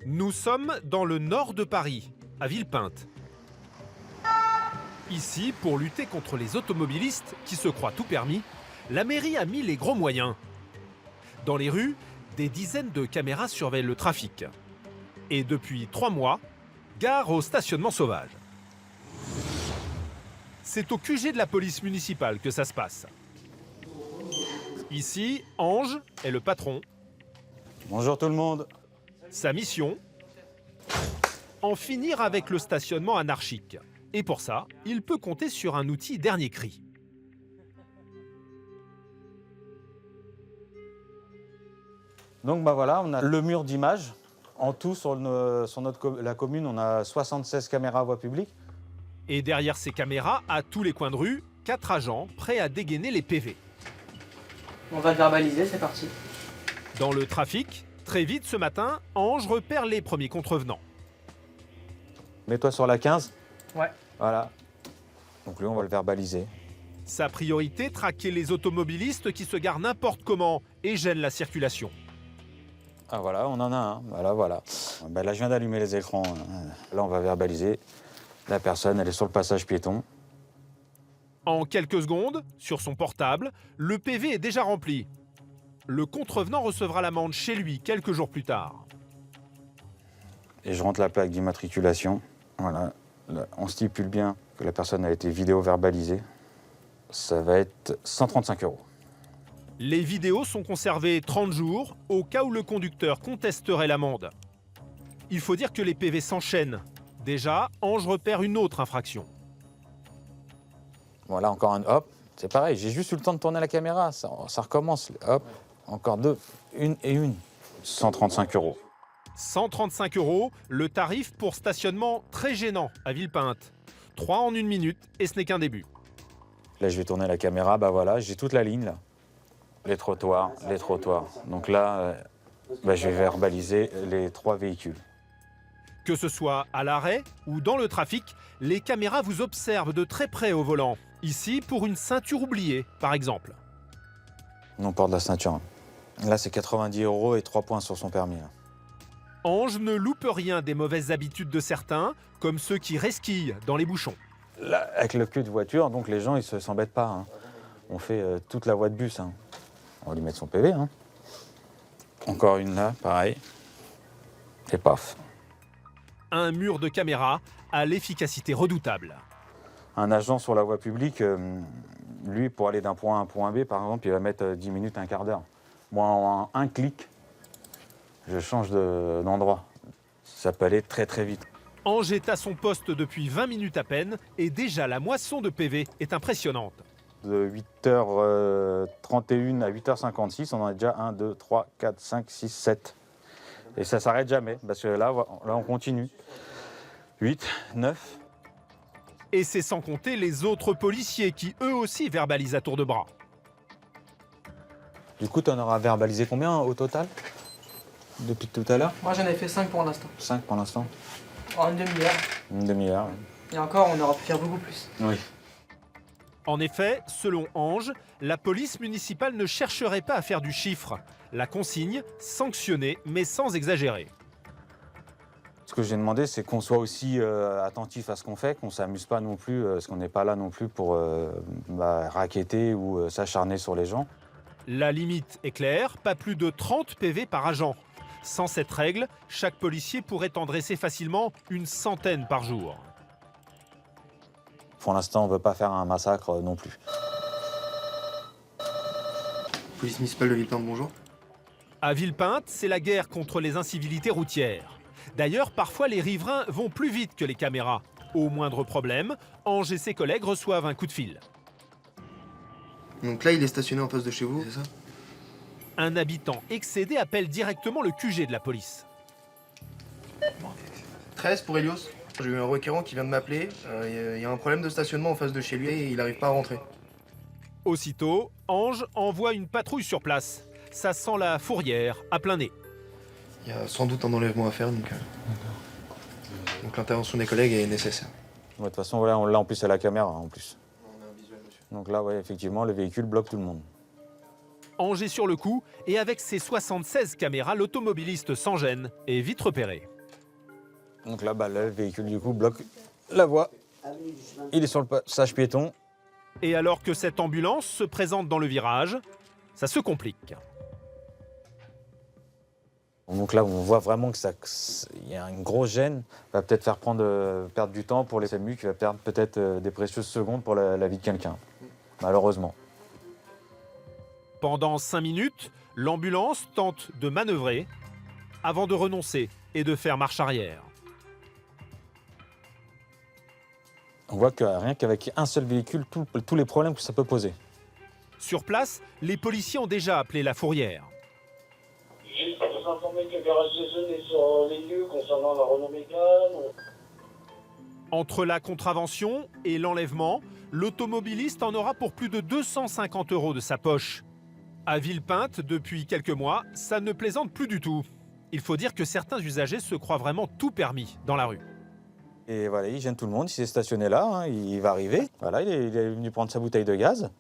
Nous sommes dans le nord de Paris, à Villepinte. Ici, pour lutter contre les automobilistes qui se croient tout permis, la mairie a mis les gros moyens. Dans les rues, des dizaines de caméras surveillent le trafic. Et depuis 3 mois, gare au stationnement sauvage. C'est au QG de la police municipale que ça se passe. Ici, Ange est le patron. Bonjour tout le monde. Sa mission, en finir avec le stationnement anarchique. Et pour ça, il peut compter sur un outil dernier cri. Donc voilà, on a le mur d'images. En tout, sur la commune, on a 76 caméras à voie publique. Et derrière ces caméras, à tous les coins de rue, 4 agents prêts à dégainer les PV. On va verbaliser, c'est parti. Dans le trafic, très vite ce matin, Ange repère les premiers contrevenants. Mets-toi sur la 15. Ouais. Voilà. Donc lui, on va le verbaliser. Sa priorité, traquer les automobilistes qui se garent n'importe comment et gênent la circulation. Ah voilà, on en a un. Voilà. Ben là, je viens d'allumer les écrans. Là, on va verbaliser. La personne, elle est sur le passage piéton. En quelques secondes, sur son portable, le PV est déjà rempli. Le contrevenant recevra l'amende chez lui quelques jours plus tard. Et je rentre la plaque d'immatriculation. Voilà. Là, on stipule bien que la personne a été vidéo-verbalisée. Ça va être 135 €. Les vidéos sont conservées 30 jours au cas où le conducteur contesterait l'amende. Il faut dire que les PV s'enchaînent. Déjà, Ange repère une autre infraction. Voilà, encore un. Hop, c'est pareil, j'ai juste eu le temps de tourner la caméra. Ça recommence. Hop, encore deux. Une et une. 135 €. 135 €, le tarif pour stationnement très gênant à Villepinte. 3 en 1 minute et ce n'est qu'un début. Là, je vais tourner la caméra. Bah voilà, j'ai toute la ligne là. Les trottoirs. Donc là, je vais verbaliser les 3 véhicules. Que ce soit à l'arrêt ou dans le trafic, les caméras vous observent de très près au volant. Ici, pour une ceinture oubliée, par exemple. Non-port de la ceinture. Là, c'est 90 € et 3 points sur son permis. Là. Ange ne loupe rien des mauvaises habitudes de certains, comme ceux qui resquillent dans les bouchons. Là, avec le cul de voiture, donc les gens, ils ne s'embêtent pas. Hein. On fait toute la voie de bus. Hein. On va lui mettre son PV. Hein. Encore une là, pareil. Et paf. Un mur de caméra à l'efficacité redoutable. Un agent sur la voie publique, lui, pour aller d'un point A à un point B, par exemple, il va mettre 10 minutes, un quart d'heure. Moi, en un clic, je change d'endroit. Ça peut aller très très vite. Ange est à son poste depuis 20 minutes à peine et déjà la moisson de PV est impressionnante. De 8h31 à 8h56, on en a déjà 1, 2, 3, 4, 5, 6, 7. Et ça s'arrête jamais, parce que là, on continue. 8, 9. Et c'est sans compter les autres policiers qui eux aussi verbalisent à tour de bras. Du coup, tu en auras verbalisé combien au total depuis tout à l'heure? Moi j'en ai fait 5 pour l'instant. 5 pour l'instant. En une demi-heure. Une demi-heure, oui. Et encore, on aurait pu faire beaucoup plus. Oui. En effet, selon Ange, la police municipale ne chercherait pas à faire du chiffre. La consigne, sanctionner, mais sans exagérer. Ce que j'ai demandé, c'est qu'on soit aussi attentif à ce qu'on fait, qu'on ne s'amuse pas non plus, parce qu'on n'est pas là non plus pour racketter ou s'acharner sur les gens. La limite est claire, pas plus de 30 PV par agent. Sans cette règle, chaque policier pourrait en dresser facilement une centaine par jour. Pour l'instant, on ne veut pas faire un massacre non plus. Police municipale de Villepinte, bonjour. À Villepinte, c'est la guerre contre les incivilités routières. D'ailleurs, parfois les riverains vont plus vite que les caméras. Au moindre problème, Ange et ses collègues reçoivent un coup de fil. Donc là, il est stationné en face de chez vous, c'est ça? Un habitant excédé appelle directement le QG de la police. 13 pour Elios. J'ai eu un requérant qui vient de m'appeler. Il y a un problème de stationnement en face de chez lui et il n'arrive pas à rentrer. Aussitôt, Ange envoie une patrouille sur place. Ça sent la fourrière à plein nez. Il y a sans doute un enlèvement à faire, donc l'intervention des collègues est nécessaire. De toute façon, voilà, là en plus, c'est la caméra en plus. On a un visuel, monsieur. Donc là, ouais, effectivement, le véhicule bloque tout le monde. Ange est sur le coup et avec ses 76 caméras, l'automobiliste sans gêne est vite repéré. Donc là, bah, le véhicule du coup bloque la voie. Il est sur le passage piéton. Et alors que cette ambulance se présente dans le virage, ça se complique. Donc là, on voit vraiment qu'il y a une grosse gêne. Ça va peut-être faire perdre du temps pour les SAMU, qui va perdre peut-être des précieuses secondes pour la vie de quelqu'un, malheureusement. Pendant 5 minutes, l'ambulance tente de manœuvrer avant de renoncer et de faire marche arrière. On voit que rien qu'avec un seul véhicule, tous les problèmes que ça peut poser. Sur place, les policiers ont déjà appelé la fourrière. Juste pour vous informer que Garage Jason est sur les lieux concernant la Renault Mégane. Entre la contravention et l'enlèvement, l'automobiliste en aura pour plus de 250 € de sa poche. À Villepinte, depuis quelques mois, ça ne plaisante plus du tout. Il faut dire que certains usagers se croient vraiment tout permis dans la rue. Et voilà, il gêne tout le monde, il s'est stationné là, hein, il va arriver. Voilà, il est venu prendre sa bouteille de gaz.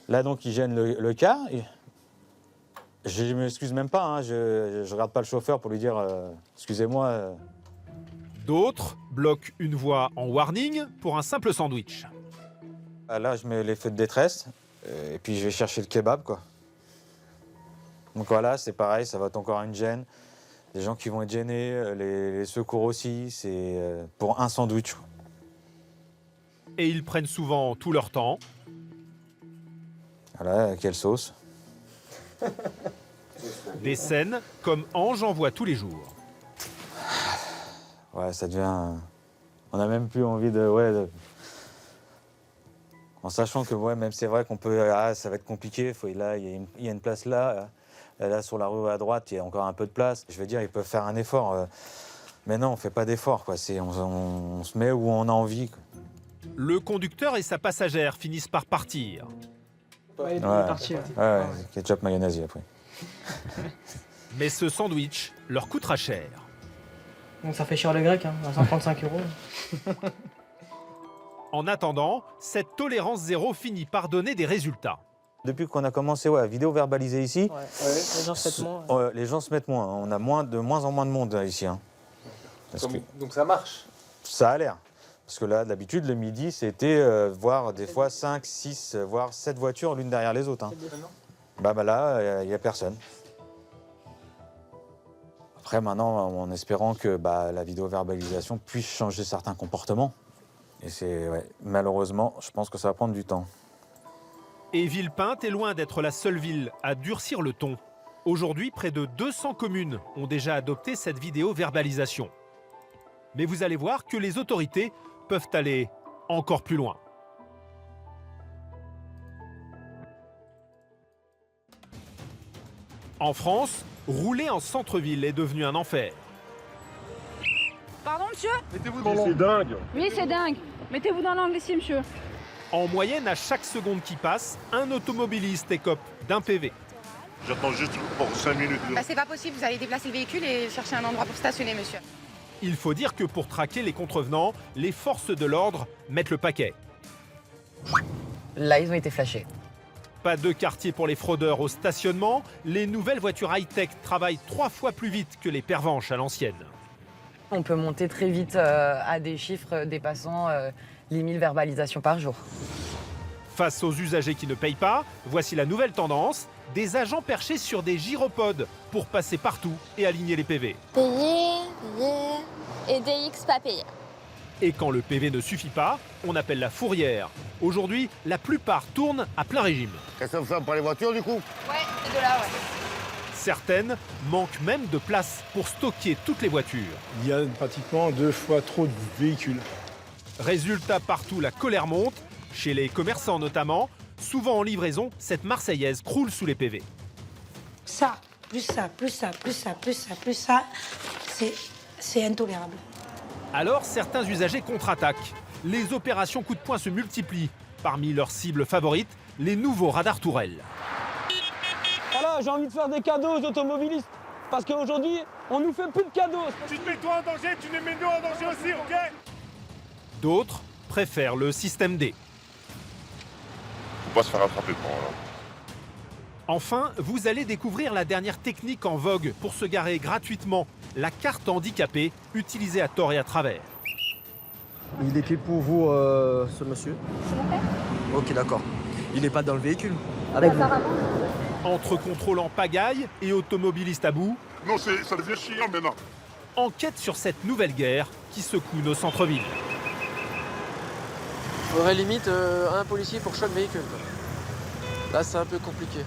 Là donc il gêne le car. Je ne m'excuse même pas, hein, je ne regarde pas le chauffeur pour lui dire excusez-moi. D'autres bloquent une voie en warning pour un simple sandwich. Là je mets les feux de détresse et puis je vais chercher le kebab, quoi. Donc voilà, c'est pareil, ça va être encore une gêne. Les gens qui vont être gênés, les secours aussi, c'est pour un sandwich. Et ils prennent souvent tout leur temps. Voilà, quelle sauce. Des scènes comme Ange en voit tous les jours. Ouais, ça devient... On n'a même plus envie de... En sachant que ouais, même c'est vrai qu'on peut... Ah, ça va être compliqué, là, il y a une place là. Là, sur la rue à droite, il y a encore un peu de place. Je veux dire, ils peuvent faire un effort. Mais non, on ne fait pas d'effort, quoi. On se met où on a envie, quoi. Le conducteur et sa passagère finissent par partir. Ouais, il est parti. Ouais, ketchup, mayonnaise après. Mais ce sandwich leur coûtera cher. Donc ça fait cher le grec, hein, à 135 €. En attendant, cette tolérance zéro finit par donner des résultats. Depuis qu'on a commencé à vidéo verbaliser ici, Les gens se mettent moins. les gens se mettent moins. On a de moins en moins de monde ici. Hein. Donc ça marche. Ça a l'air. Parce que là, d'habitude, le midi, c'était voir des fois 5, 6, voire 7 voitures l'une derrière les autres. Hein. Bah là, il n'y a personne. Après, maintenant, en espérant que la vidéo-verbalisation puisse changer certains comportements. Et malheureusement, je pense que ça va prendre du temps. Et Villepinte est loin d'être la seule ville à durcir le ton. Aujourd'hui, près de 200 communes ont déjà adopté cette vidéo-verbalisation. Mais vous allez voir que les autorités peuvent aller encore plus loin. En France, rouler en centre-ville est devenu un enfer. Pardon, monsieur? C'est dingue. Oui, c'est dingue. Mettez-vous dans l'angle ici, monsieur. En moyenne, à chaque seconde qui passe, un automobiliste écope d'un PV. J'attends juste pour 5 minutes. Bah, c'est pas possible, vous allez déplacer le véhicule et chercher un endroit pour stationner, monsieur. Il faut dire que pour traquer les contrevenants, les forces de l'ordre mettent le paquet. Là, ils ont été flashés. Pas de quartier pour les fraudeurs au stationnement, les nouvelles voitures high-tech travaillent 3 fois plus vite que les pervenches à l'ancienne. On peut monter très vite à des chiffres dépassant les 1000 verbalisations par jour. Face aux usagers qui ne payent pas, voici la nouvelle tendance, des agents perchés sur des gyropodes pour passer partout et aligner les PV. Payer, et DX pas payé. Et quand le PV ne suffit pas, on appelle la fourrière. Aujourd'hui, la plupart tournent à plein régime. Qu'est-ce que ça fait pour les voitures du coup? Ouais, c'est de là, ouais. Certaines manquent même de place pour stocker toutes les voitures. Il y a pratiquement 2 fois trop de véhicules. Résultat, partout la colère monte, chez les commerçants notamment. Souvent en livraison, cette Marseillaise croule sous les PV. Ça, plus ça, plus ça, plus ça, plus ça, plus ça, c'est intolérable. Alors certains usagers contre-attaquent. Les opérations coup de poing se multiplient. Parmi leurs cibles favorites, les nouveaux radars tourelles. Voilà, j'ai envie de faire des cadeaux aux automobilistes. Parce qu'aujourd'hui, on nous fait plus de cadeaux. Tu te mets toi en danger, tu nous mets nous en danger aussi, ok? D'autres préfèrent le système D. Faut pas se faire attraper pour là. Enfin, vous allez découvrir la dernière technique en vogue pour se garer gratuitement, la carte handicapée utilisée à tort et à travers. Il est qui pour vous, ce monsieur? C'est mon père. Ok, d'accord. Il n'est pas dans le véhicule? Avec vous. Entre contrôlant pagaille et automobiliste à bout, Non, ça devient chiant maintenant. enquête sur cette nouvelle guerre qui secoue nos centres-villes. Il faudrait limite un policier pour chaque véhicule. Là, c'est un peu compliqué.